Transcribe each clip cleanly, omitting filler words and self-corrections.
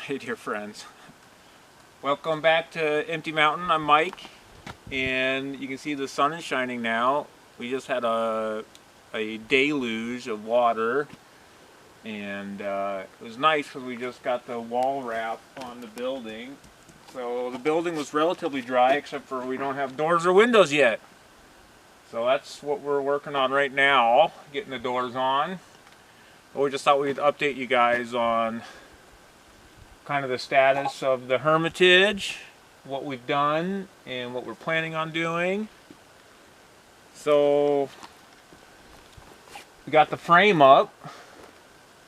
Hey dear friends, welcome back to Empty Mountain. I'm Mike, and you can see the sun is shining now. We just had a deluge of water, and it was nice because we just got the wall wrap on the building. So the building was relatively dry, except for we don't have doors or windows yet. So that's what we're working on right now, getting the doors on. But we just thought we'd update you guys on kind of the status of the Hermitage, what we've done, and what we're planning on doing. So we got the frame up,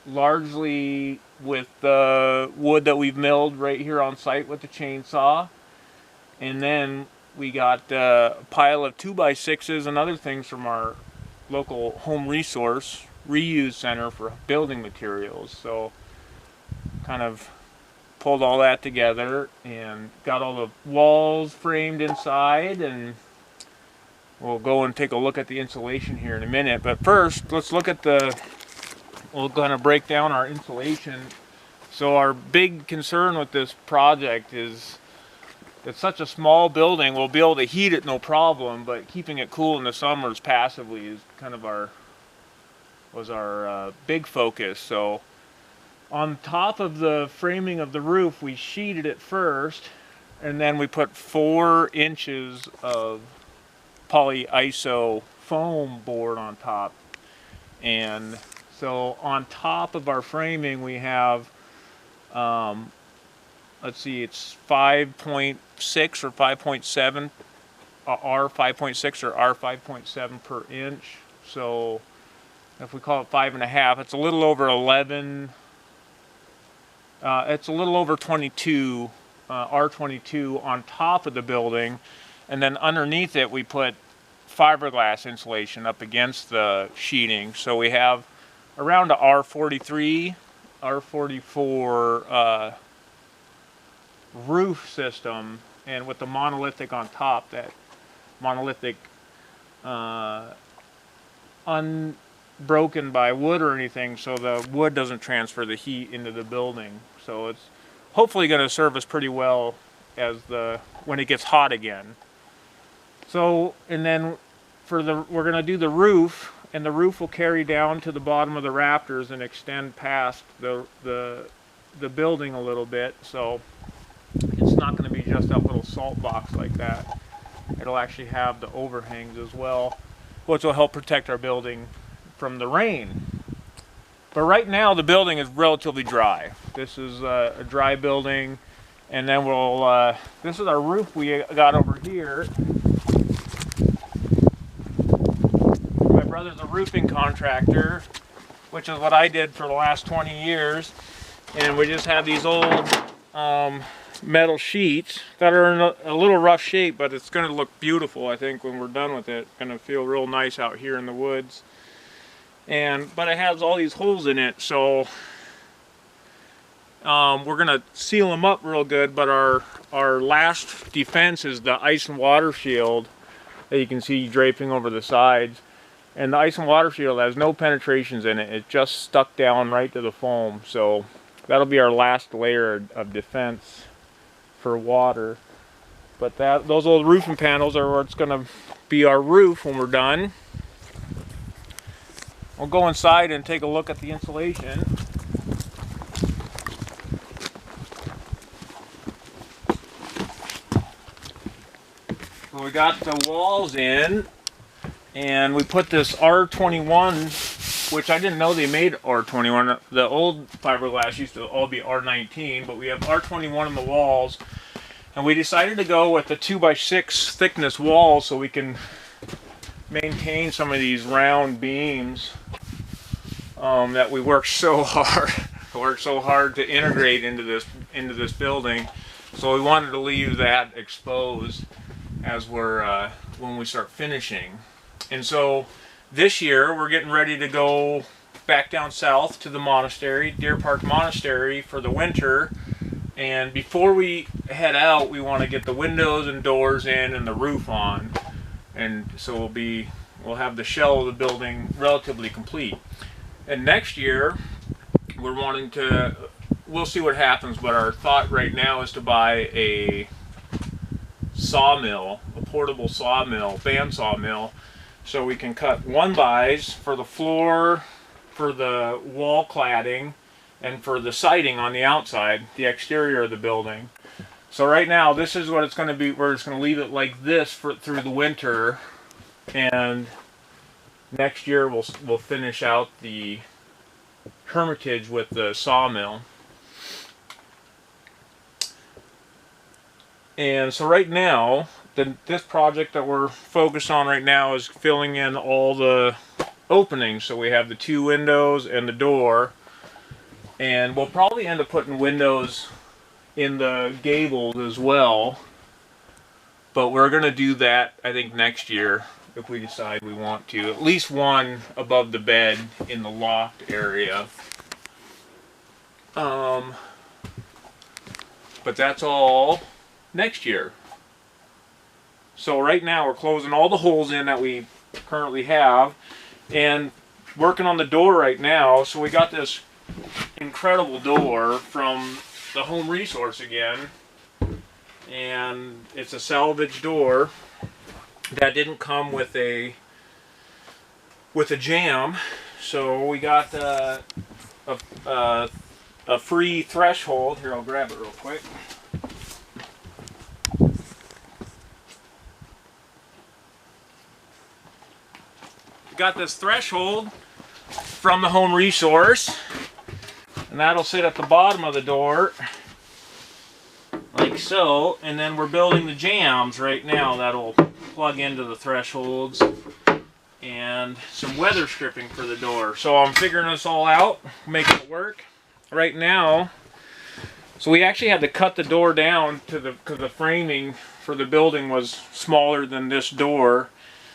largely with the wood that we've milled right here on site with the chainsaw. And then we got a pile of 2x6s and other things from our local home resource reuse center for building materials. So kind of pulled all that together and got all the walls framed inside, and we'll go and take a look at the insulation here in a minute. But first, let's look at we'll kind of break down our insulation. So our big concern with this project is it's such a small building, we'll be able to heat it no problem, but keeping it cool in the summers passively is kind of our big focus. So on top of the framing of the roof, we sheeted it first, and then we put 4 inches of polyiso foam board on top. And so on top of our framing we have, let's see, it's 5.6 or 5.7, R5.6 or R5.7 per inch. So if we call it 5.5, it's a little over 11. It's a little over 22, R22 on top of the building, and then underneath it we put fiberglass insulation up against the sheeting. So we have around a R43, R44 roof system, and with the monolithic on top, that monolithic unbroken by wood or anything, so the wood doesn't transfer the heat into the building. So it's hopefully going to serve us pretty well when it gets hot again. So, and then we're going to do the roof, and the roof will carry down to the bottom of the rafters and extend past the building a little bit. So it's not going to be just that little salt box like that. It'll actually have the overhangs as well, which will help protect our building from the rain. But right now the building is relatively dry. This is a dry building, and then this is our roof we got over here. My brother's a roofing contractor, which is what I did for the last 20 years, and we just have these old metal sheets that are in a little rough shape, but it's going to look beautiful, I think, when we're done with it. It's going to feel real nice out here in the woods. But it has all these holes in it, so we're gonna seal them up real good. But our last defense is the ice and water shield that you can see draping over the sides. And the ice and water shield has no penetrations in it. It's just stuck down right to the foam. So that'll be our last layer of defense for water. But those old roofing panels are what's gonna be our roof when we're done. We'll go inside and take a look at the insulation. So we got the walls in, and we put this R21, which I didn't know they made R21. The old fiberglass used to all be R19, but we have R21 on the walls. And we decided to go with the 2x6 thickness walls so we can maintain some of these round beams that we worked so hard to integrate into this building. So we wanted to leave that exposed as when we start finishing. And so this year we're getting ready to go back down south to the monastery, Deer Park Monastery, for the winter. And before we head out, we want to get the windows and doors in and the roof on. And so we'll have the shell of the building relatively complete. And next year, we're wanting to we'll see what happens, but our thought right now is to buy a sawmill, a portable sawmill, band sawmill, so we can cut 1-bys for the floor, for the wall cladding, and for the siding on the outside, the exterior of the building. So right now, this is what it's going to be. We're just going to leave it like this through the winter, and next year we'll finish out the Hermitage with the sawmill. And so right now, this project that we're focused on right now is filling in all the openings. So we have the 2 windows and the door, and we'll probably end up putting windows in the gables as well, but we're going to do that, I think, next year if we decide we want to. At least one above the bed in the loft area. But that's all next year. So right now we're closing all the holes in that we currently have and working on the door right now. So we got this incredible door from the Home Resource again, and it's a salvage door that didn't come with a jamb, so we got a free threshold. Here, I'll grab it real quick. Got this threshold from the Home Resource, and that'll sit at the bottom of the door like so, and then we're building the jambs right now that'll plug into the thresholds, and some weather stripping for the door. So I'm figuring this all out, making it work right now. So we actually had to cut the door down because the framing for the building was smaller than this door,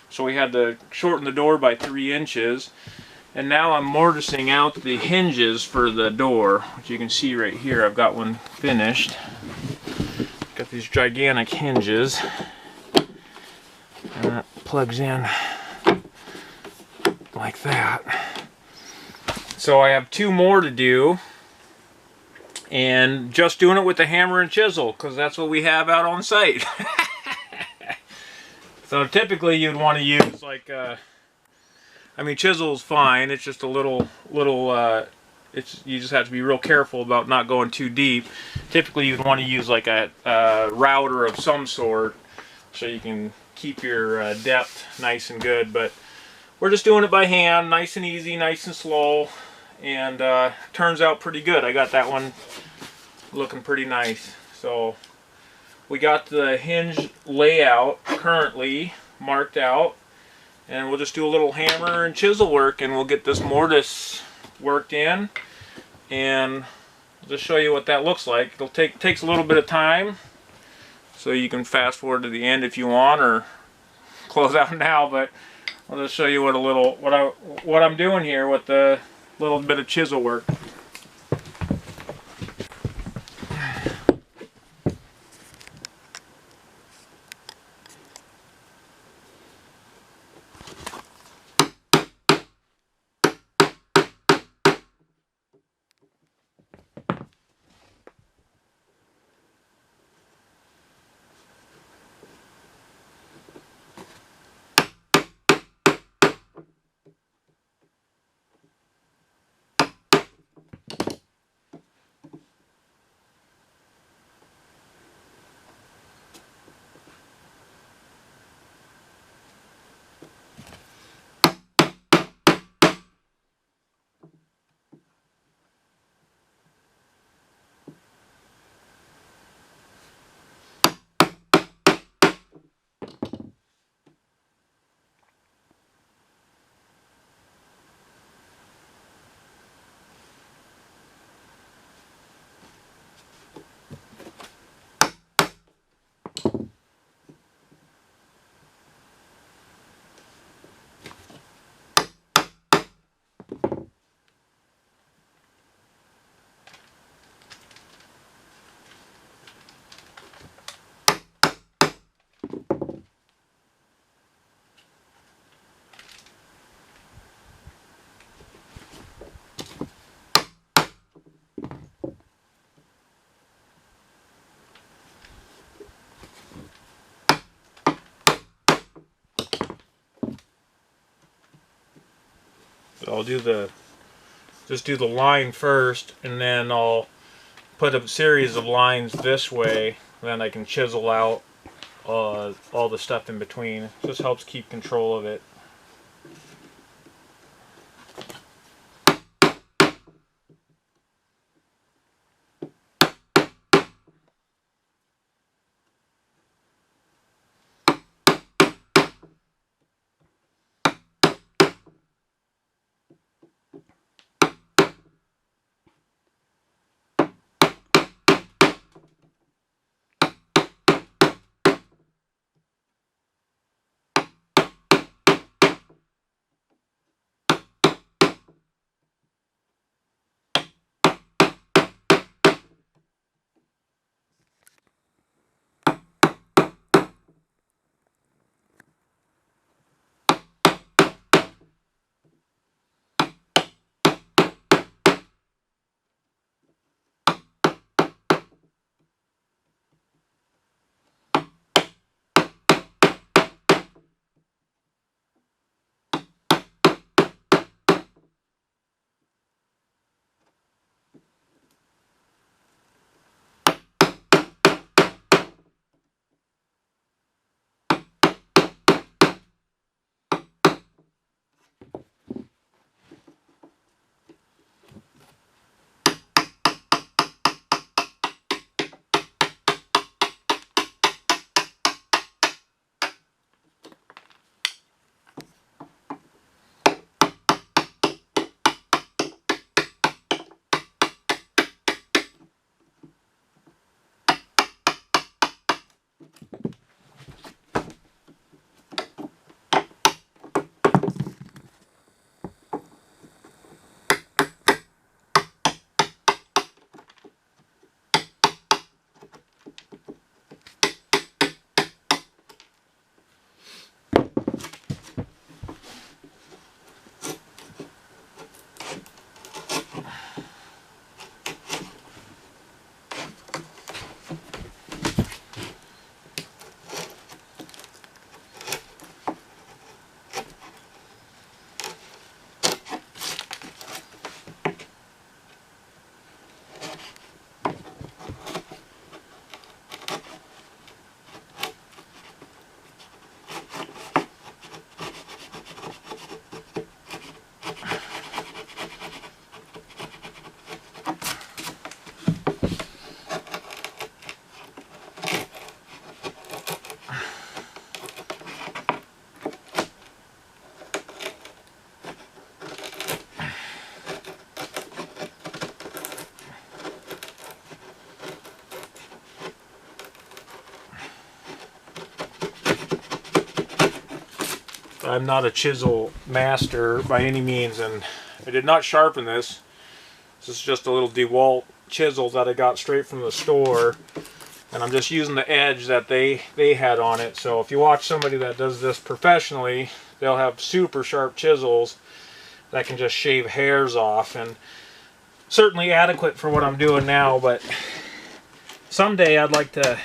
so we had to shorten the door by 3 inches. And now I'm mortising out the hinges for the door, which you can see right here. I've got one finished. Got these gigantic hinges. And that plugs in like that. So I have 2 more to do. And just doing it with the hammer and chisel, because that's what we have out on site. So typically you'd want to use like I mean, chisel's fine. It's just a little. You just have to be real careful about not going too deep. Typically, you'd want to use like a router of some sort, so you can keep your depth nice and good. But we're just doing it by hand, nice and easy, nice and slow, and turns out pretty good. I got that one looking pretty nice. So we got the hinge layout currently marked out. And we'll just do a little hammer and chisel work, and we'll get this mortise worked in, and I'll just show you what that looks like. It'll takes a little bit of time, so you can fast forward to the end if you want, or close out now. But I'll just show you what I'm doing here with the little bit of chisel work. So I'll just do the line first, and then I'll put a series of lines this way. Then I can chisel out all the stuff in between. Just helps keep control of it. I'm not a chisel master by any means, and I did not sharpen this. This is just a little DeWalt chisel that I got straight from the store, and I'm just using the edge that they had on it. So if you watch somebody that does this professionally, they'll have super sharp chisels that can just shave hairs off, and certainly adequate for what I'm doing now, but someday I'd like to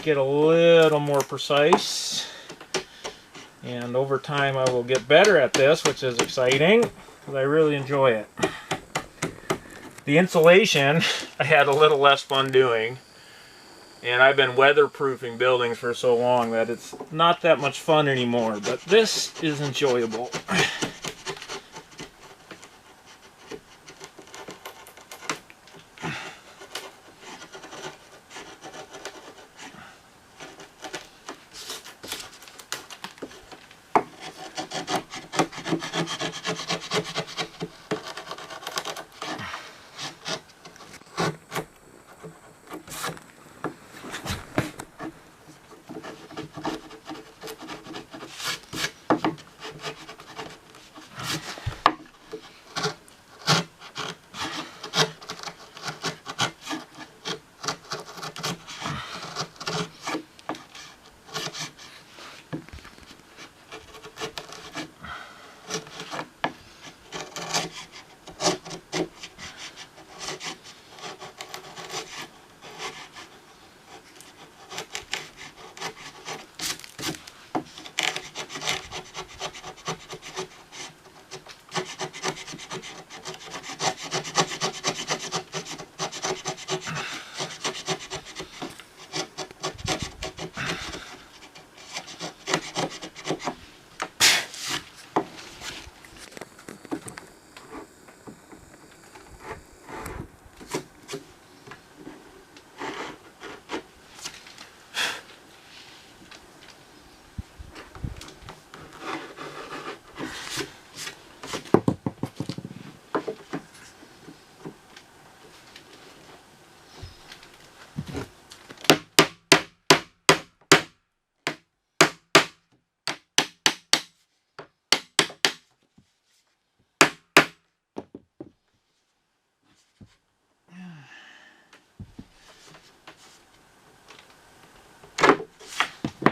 get a little more precise. And over time I will get better at this, which is exciting, because I really enjoy it. The insulation I had a little less fun doing, and I've been weatherproofing buildings for so long that it's not that much fun anymore, but this is enjoyable.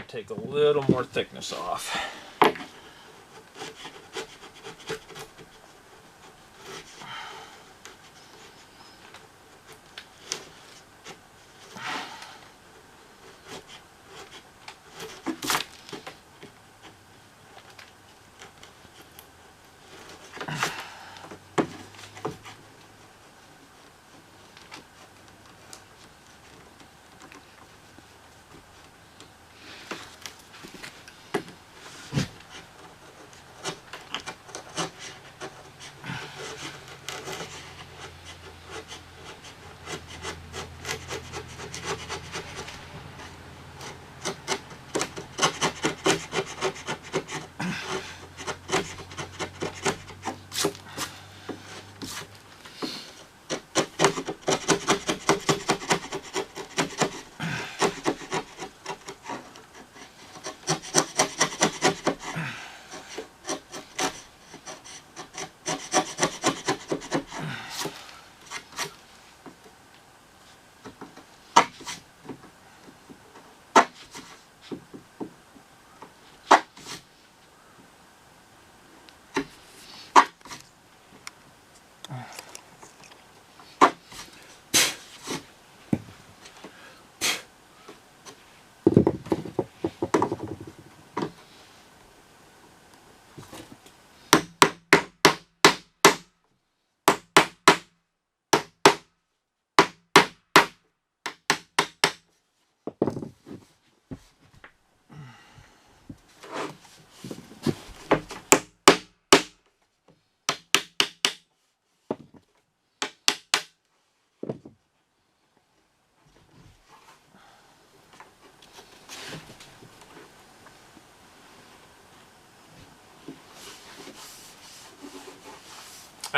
take a little more thickness off.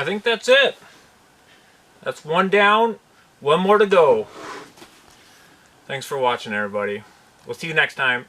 I think that's it. That's one down, one more to go. Thanks for watching, everybody. We'll see you next time.